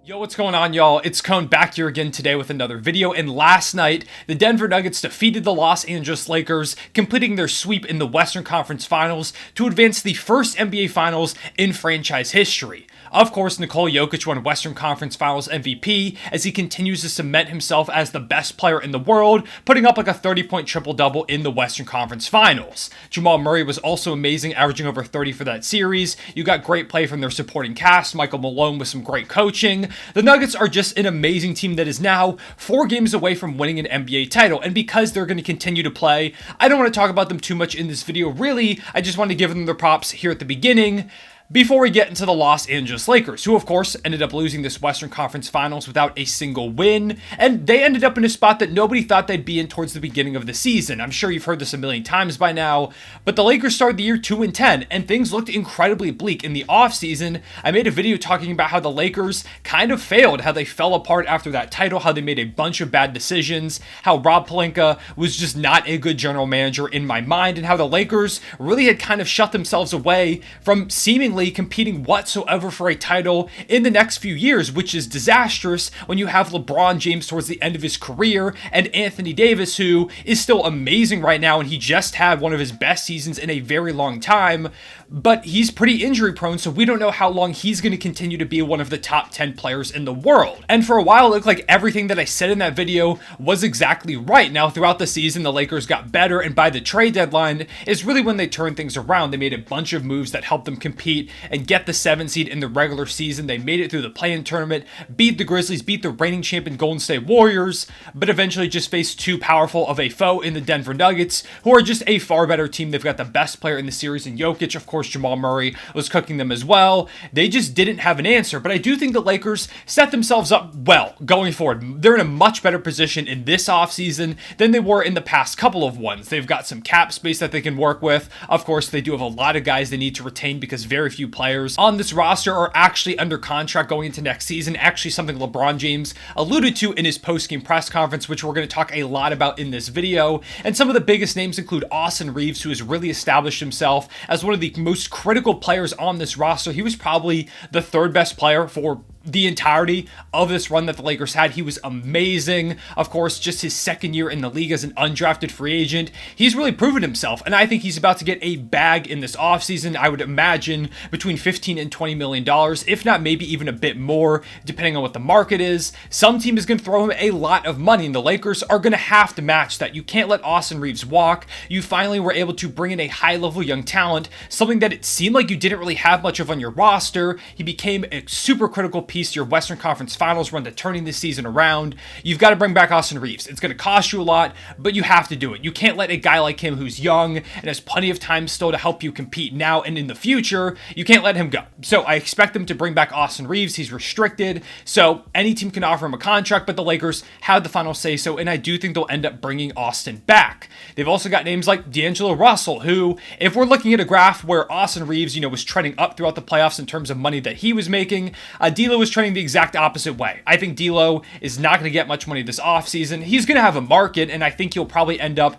Yo, what's going on, y'all? It's Cone back here again today with another video, and last night, the Denver Nuggets defeated the Los Angeles Lakers, completing their sweep in the Western Conference Finals to advance to the first NBA Finals in franchise history. Of course, Nikola Jokic won Western Conference Finals MVP as he continues to cement himself as the best player in the world, putting up like a 30-point triple-double in the Western Conference Finals. Jamal Murray was also amazing, averaging over 30 for that series. You got great play from their supporting cast, Michael Malone with some great coaching. The Nuggets are just an amazing team that is now 4 games away from winning an NBA title, and because they're going to continue to play, I don't want to talk about them too much in this video. Really, I just want to give them their props here at the beginning, before we get into the Los Angeles Lakers, who of course ended up losing this Western Conference Finals without a single win, and they ended up in a spot that nobody thought they'd be in towards the beginning of the season. I'm sure you've heard this a million times by now, but the Lakers started the year 2-10, and things looked incredibly bleak. In the offseason, I made a video talking about how the Lakers kind of failed, how they fell apart after that title, how they made a bunch of bad decisions, how Rob Pelinka was just not a good general manager in my mind, and how the Lakers really had kind of shut themselves away from seemingly competing whatsoever for a title in the next few years, which is disastrous when you have LeBron James towards the end of his career and Anthony Davis, who is still amazing right now, and he just had one of his best seasons in a very long time, but he's pretty injury prone, so we don't know how long he's going to continue to be one of the top 10 players in the world. And for a while, it looked like everything that I said in that video was exactly right. Now, throughout the season, the Lakers got better, and by the trade deadline is really when they turned things around. They made a bunch of moves that helped them compete and get the 7 seed in the regular season. They made it through the play-in tournament, beat the Grizzlies, beat the reigning champion Golden State Warriors, but eventually just faced too powerful of a foe in the Denver Nuggets, who are just a far better team. They've got the best player in the series in Jokic. Of course, Jamal Murray was cooking them as well. They just didn't have an answer, but I do think the Lakers set themselves up well going forward. They're in a much better position in this offseason than they were in the past couple of ones. They've got some cap space that they can work with. Of course, they do have a lot of guys they need to retain because very few players on this roster are actually under contract going into next season. Actually, something LeBron James alluded to in his post-game press conference, which we're going to talk a lot about in this video. And some of the biggest names include Austin Reeves, who has really established himself as one of the most critical players on this roster. He was probably the 3rd best player for the entirety of this run that the Lakers had. He was amazing. Of course, just his 2nd year in the league as an undrafted free agent. He's really proven himself, and I think he's about to get a bag in this offseason. I would imagine between $15 and $20 million, if not maybe even a bit more, depending on what the market is. Some team is going to throw him a lot of money, and the Lakers are going to have to match that. You can't let Austin Reeves walk. You finally were able to bring in a high-level young talent, something that it seemed like you didn't really have much of on your roster. He became a super critical piece to your Western Conference Finals run to turning this season around. You've got to bring back Austin Reeves. It's going to cost you a lot, but you have to do it. You can't let a guy like him who's young and has plenty of time still to help you compete now and in the future, you can't let him go. So I expect them to bring back Austin Reeves. He's restricted, so any team can offer him a contract, but the Lakers have the final say so, and I do think they'll end up bringing Austin back. They've also got names like D'Angelo Russell, who, if we're looking at a graph where Austin Reeves, was trending up throughout the playoffs in terms of money that he was making, D'Lo was trending the exact opposite way. I think D'Lo is not going to get much money this offseason. He's going to have a market, and I think he'll probably end up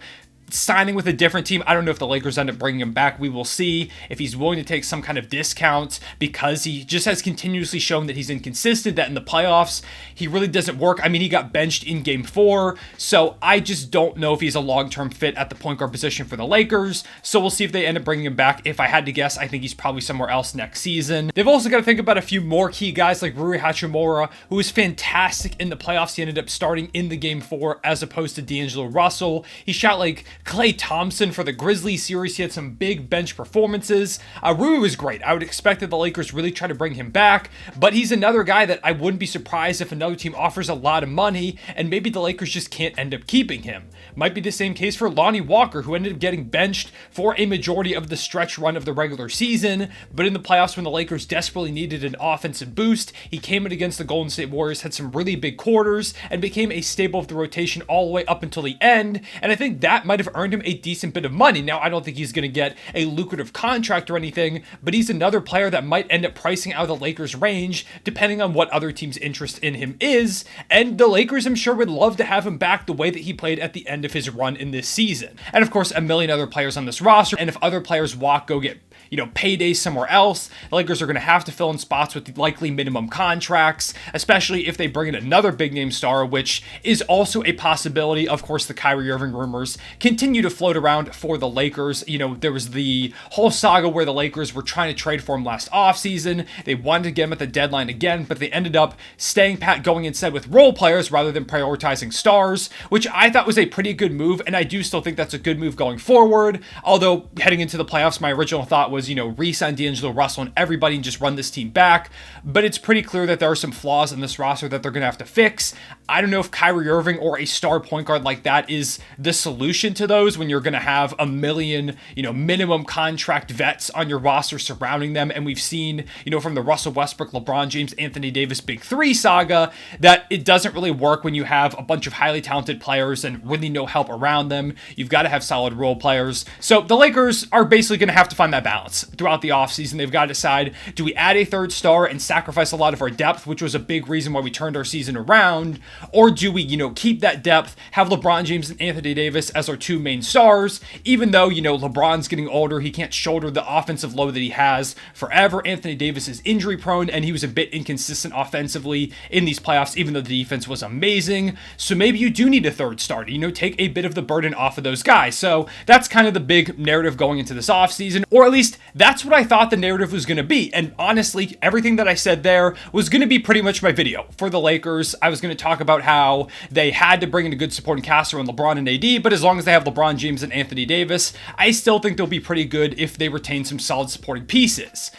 signing with a different team. I don't know if the Lakers end up bringing him back. We will see if he's willing to take some kind of discount, because he just has continuously shown that he's inconsistent, that in the playoffs, he really doesn't work. I mean, he got benched in game 4, so I just don't know if he's a long-term fit at the point guard position for the Lakers, so we'll see if they end up bringing him back. If I had to guess, I think he's probably somewhere else next season. They've also got to think about a few more key guys like Rui Hachimura, who was fantastic in the playoffs. He ended up starting in the game 4 as opposed to D'Angelo Russell. He shot like Klay Thompson for the Grizzlies series. He had some big bench performances. Rui was great. I would expect that the Lakers really try to bring him back, but he's another guy that I wouldn't be surprised if another team offers a lot of money, and maybe the Lakers just can't end up keeping him. Might be the same case for Lonnie Walker, who ended up getting benched for a majority of the stretch run of the regular season, but in the playoffs when the Lakers desperately needed an offensive boost, he came in against the Golden State Warriors, had some really big quarters, and became a staple of the rotation all the way up until the end, and I think that might have earned him a decent bit of money. Now, I don't think he's going to get a lucrative contract or anything, but he's another player that might end up pricing out of the Lakers' range, depending on what other teams' interest in him is, and the Lakers, I'm sure, would love to have him back the way that he played at the end of his run in this season. And of course, a million other players on this roster, and if other players walk, go get paydays somewhere else. The Lakers are going to have to fill in spots with likely minimum contracts, especially if they bring in another big name star, which is also a possibility. Of course, the Kyrie Irving rumors continue to float around for the Lakers. There was the whole saga where the Lakers were trying to trade for him last offseason. They wanted to get him at the deadline again, but they ended up staying pat, going instead with role players rather than prioritizing stars, which I thought was a pretty good move, and I do still think that's a good move going forward. Although heading into the playoffs, my original thought was, re-sign D'Angelo Russell and everybody and just run this team back. But it's pretty clear that there are some flaws in this roster that they're going to have to fix. I don't know if Kyrie Irving or a star point guard like that is the solution to those when you're going to have a million, minimum contract vets on your roster surrounding them. And we've seen, from the Russell Westbrook, LeBron James, Anthony Davis Big Three saga, that it doesn't really work when you have a bunch of highly talented players and really no help around them. You've got to have solid role players. So the Lakers are basically going to have to find that balance throughout the offseason. They've got to decide, do we add a third star and sacrifice a lot of our depth, which was a big reason why we turned our season around, or do we, keep that depth, have LeBron James and Anthony Davis as our two main stars, even though, LeBron's getting older, he can't shoulder the offensive load that he has forever. Anthony Davis is injury prone, and he was a bit inconsistent offensively in these playoffs, even though the defense was amazing. So maybe you do need a third star to, take a bit of the burden off of those guys. So that's kind of the big narrative going into this offseason, or at least that's what I thought the narrative was going to be. And honestly, everything that I said there was going to be pretty much my video for the Lakers. I was going to talk about how they had to bring in a good supporting cast around LeBron and AD, but as long as they have LeBron James and Anthony Davis, I still think they'll be pretty good if they retain some solid supporting pieces.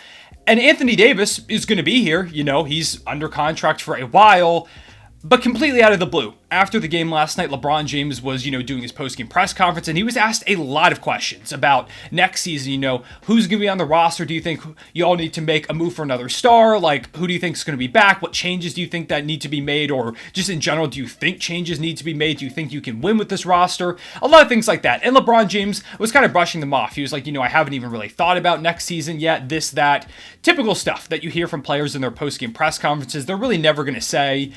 And Anthony Davis is going to be here. He's under contract for a while, but completely out of the blue. After the game last night, LeBron James was, doing his post-game press conference, and he was asked a lot of questions about next season. Who's going to be on the roster? Do you think you all need to make a move for another star? Like, who do you think is going to be back? What changes do you think that need to be made? Or just in general, do you think changes need to be made? Do you think you can win with this roster? A lot of things like that. And LeBron James was kind of brushing them off. He was like, I haven't even really thought about next season yet. This, that. Typical stuff that you hear from players in their post-game press conferences. They're really never going to say,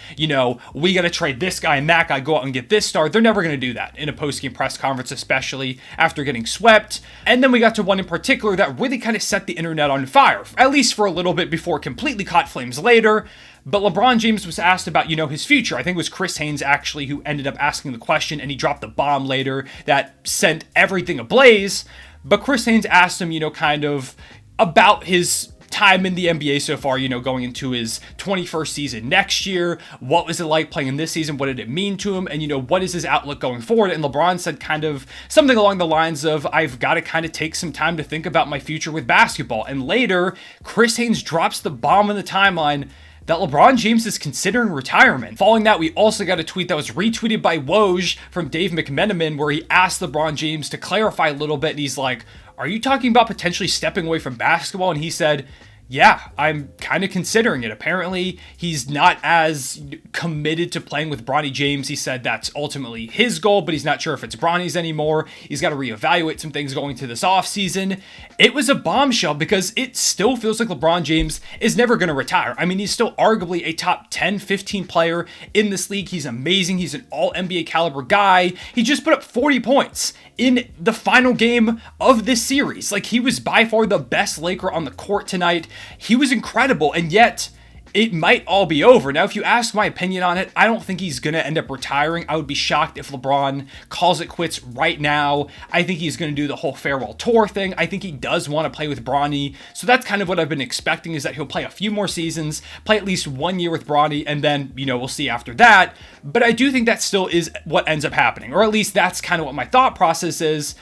we got to trade this guy and that guy, go out and get this star. They're never going to do that in a post-game press conference, especially after getting swept. And then we got to one in particular that really kind of set the internet on fire, at least for a little bit before it completely caught flames later. But LeBron James was asked about, his future. I think it was Chris Haynes actually who ended up asking the question, and he dropped the bomb later that sent everything ablaze. But Chris Haynes asked him, kind of about his time in the NBA so far, going into his 21st season next year. What was it like playing in this season? What did it mean to him? And, what is his outlook going forward? And LeBron said kind of something along the lines of, I've got to kind of take some time to think about my future with basketball. And later, Chris Haynes drops the bomb in the timeline that LeBron James is considering retirement. Following that, we also got a tweet that was retweeted by Woj from Dave McMenamin, where he asked LeBron James to clarify a little bit, and he's like, are you talking about potentially stepping away from basketball? And he said, yeah, I'm kind of considering it. Apparently, he's not as committed to playing with Bronny James. He said that's ultimately his goal, but he's not sure if it's Bronny's anymore. He's got to reevaluate some things going to this offseason. It was a bombshell because it still feels like LeBron James is never going to retire. I mean, he's still arguably a top 10, 15 player in this league. He's amazing. He's an all-NBA caliber guy. He just put up 40 points in the final game of this series. Like, he was by far the best Laker on the court tonight. He was incredible, and yet it might all be over. Now, if you ask my opinion on it, I don't think he's going to end up retiring. I would be shocked if LeBron calls it quits right now. I think he's going to do the whole farewell tour thing. I think he does want to play with Bronny. So that's kind of what I've been expecting, is that he'll play a few more seasons, play at least 1 year with Bronny, and then, we'll see after that. But I do think that still is what ends up happening, or at least that's kind of what my thought process is.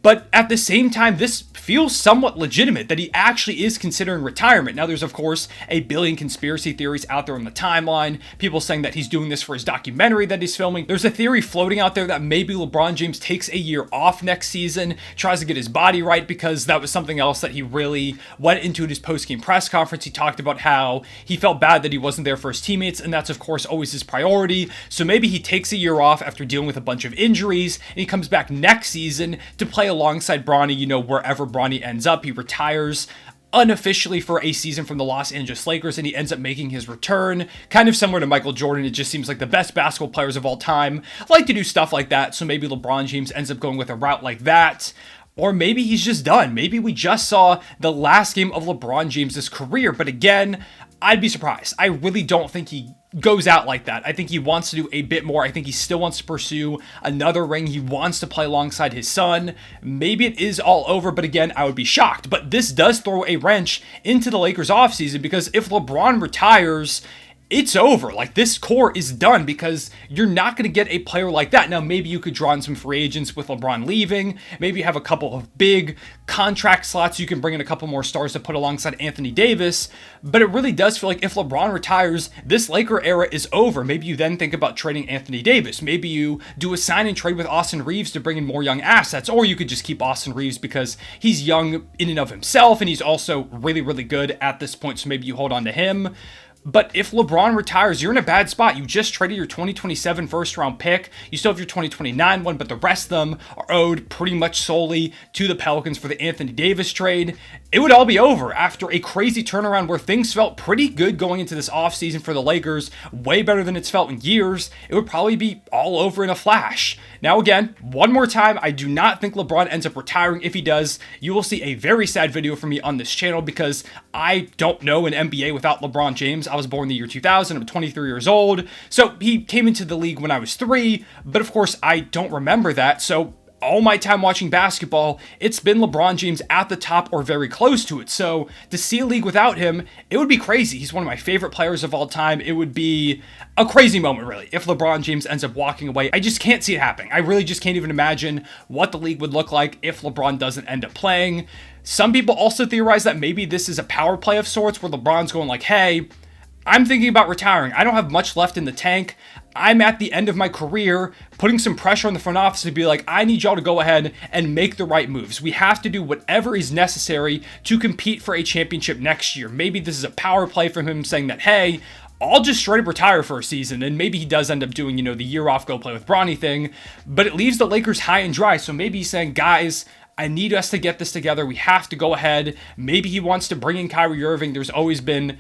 But at the same time, this feels somewhat legitimate that he actually is considering retirement. Now, there's, of course, a billion conspiracy theories out there on the timeline. People saying that he's doing this for his documentary that he's filming. There's a theory floating out there that maybe LeBron James takes a year off next season, tries to get his body right, because that was something else that he really went into in his post-game press conference. He talked about how he felt bad that he wasn't there for his teammates, and that's, of course, always his priority. So maybe he takes a year off after dealing with a bunch of injuries, and he comes back next season to play alongside Bronny, wherever Bronny ends up. He retires unofficially for a season from the Los Angeles Lakers, and he ends up making his return. Kind of similar to Michael Jordan. It just seems like the best basketball players of all time like to do stuff like that, so maybe LeBron James ends up going with a route like that. Or maybe he's just done. Maybe we just saw the last game of LeBron James's career. But again, I'd be surprised. I really don't think he goes out like that. I think he wants to do a bit more. I think he still wants to pursue another ring. He wants to play alongside his son. Maybe it is all over, but again, I would be shocked. But this does throw a wrench into the Lakers offseason, because if LeBron retires, it's over. Like, this core is done, because you're not going to get a player like that. Now, maybe you could draw in some free agents with LeBron leaving. Maybe you have a couple of big contract slots. You can bring in a couple more stars to put alongside Anthony Davis. But it really does feel like if LeBron retires, this Laker era is over. Maybe you then think about trading Anthony Davis. Maybe you do a sign and trade with Austin Reeves to bring in more young assets. Or you could just keep Austin Reeves because he's young in and of himself, and he's also really, really good at this point. So maybe you hold on to him. But if LeBron retires, you're in a bad spot. You just traded your 2027 first round pick. You still have your 2029 one, but the rest of them are owed pretty much solely to the Pelicans for the Anthony Davis trade. It would all be over after a crazy turnaround where things felt pretty good going into this offseason for the Lakers, way better than it's felt in years. It would probably be all over in a flash. Now again, one more time, I do not think LeBron ends up retiring. If he does, you will see a very sad video from me on this channel, because I don't know an NBA without LeBron James. I was born in the year 2000. I'm 23 years old. So he came into the league when I was 3, but of course I don't remember that. So all my time watching basketball, it's been LeBron James at the top or very close to it. So to see a league without him, it would be crazy. He's one of my favorite players of all time. It would be a crazy moment, really, if LeBron James ends up walking away. I just can't see it happening. I really just can't even imagine what the league would look like if LeBron doesn't end up playing. Some people also theorize that maybe this is a power play of sorts, where LeBron's going like, hey, I'm thinking about retiring. I don't have much left in the tank. I'm at the end of my career, putting some pressure on the front office to be like, I need y'all to go ahead and make the right moves. We have to do whatever is necessary to compete for a championship next year. Maybe this is a power play from him saying that, hey, I'll just straight up retire for a season. And maybe he does end up doing, the year off, go play with Bronny thing. But it leaves the Lakers high and dry. So maybe he's saying, guys, I need us to get this together. We have to go ahead. Maybe he wants to bring in Kyrie Irving. There's always been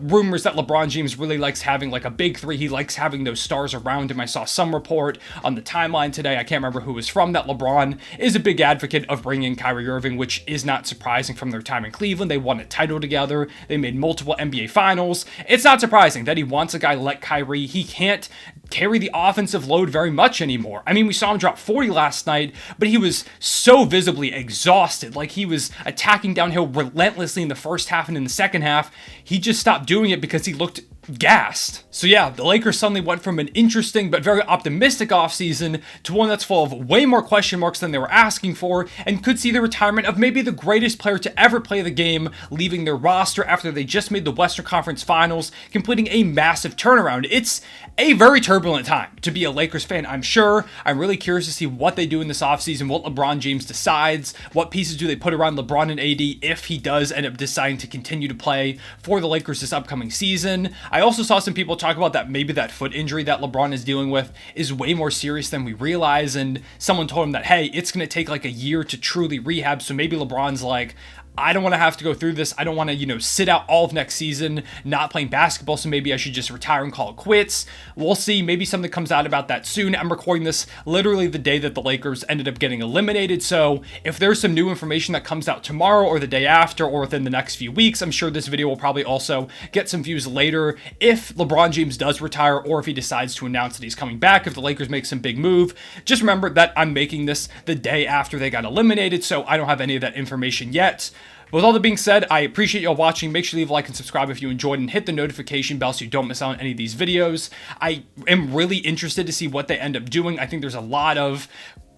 rumors that LeBron James really likes having like a big three. He likes having those stars around him. I saw some report on the timeline today, I can't remember who was from, that LeBron is a big advocate of bringing in Kyrie Irving, which is not surprising from their time in Cleveland. They won a title together. They made multiple NBA finals. It's not surprising that he wants a guy like Kyrie. He can't carry the offensive load very much anymore. I mean, we saw him drop 40 last night, but he was so visibly exhausted. Like, he was attacking downhill relentlessly in the first half, and in the second half, he just stopped doing it because he looked gassed. So yeah, the Lakers suddenly went from an interesting but very optimistic offseason to one that's full of way more question marks than they were asking for, and could see the retirement of maybe the greatest player to ever play the game leaving their roster after they just made the Western Conference Finals, completing a massive turnaround. It's a very turbulent time to be a Lakers fan, I'm sure. I'm really curious to see what they do in this offseason, what LeBron James decides, what pieces do they put around LeBron and AD if he does end up deciding to continue to play for the Lakers this upcoming season. I also saw some people talk about that maybe that foot injury that LeBron is dealing with is way more serious than we realize, and someone told him that, hey, it's going to take like a year to truly rehab, so maybe LeBron's like, I don't want to have to go through this. I don't want to, sit out all of next season not playing basketball, so maybe I should just retire and call it quits. We'll see. Maybe something comes out about that soon. I'm recording this literally the day that the Lakers ended up getting eliminated, so if there's some new information that comes out tomorrow or the day after or within the next few weeks, I'm sure this video will probably also get some views later if LeBron James does retire or if he decides to announce that he's coming back, if the Lakers make some big move. Just remember that I'm making this the day after they got eliminated, so I don't have any of that information yet. With all that being said, I appreciate y'all watching. Make sure to leave a like and subscribe if you enjoyed, and hit the notification bell so you don't miss out on any of these videos. I am really interested to see what they end up doing. I think there's a lot of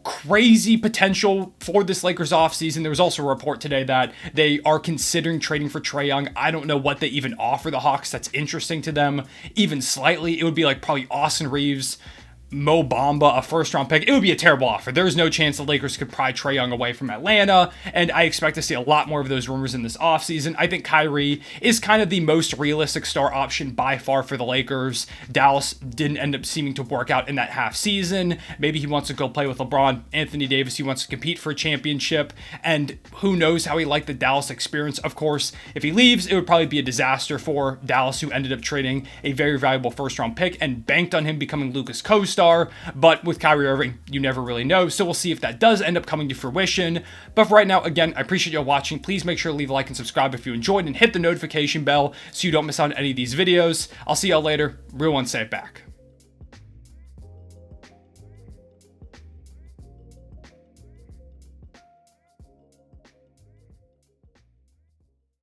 crazy potential for this Lakers offseason. There was also a report today that they are considering trading for Trae Young. I don't know what they even offer the Hawks that's interesting to them, even slightly. It would be like probably Austin Reeves, Mo Bamba, a first-round pick. It would be a terrible offer. There's no chance the Lakers could pry Trae Young away from Atlanta, and I expect to see a lot more of those rumors in this offseason. I think Kyrie is kind of the most realistic star option by far for the Lakers. Dallas didn't end up seeming to work out in that half season. Maybe he wants to go play with LeBron. Anthony Davis, he wants to compete for a championship, and who knows how he liked the Dallas experience. Of course, if he leaves, it would probably be a disaster for Dallas, who ended up trading a very valuable first-round pick and banked on him becoming Luka's co-star. superstar, but with Kyrie Irving, you never really know. So we'll see if that does end up coming to fruition. But for right now, again, I appreciate you watching. Please make sure to leave a like and subscribe if you enjoyed, and hit the notification bell so you don't miss out on any of these videos. I'll see y'all later. Real one, say it back.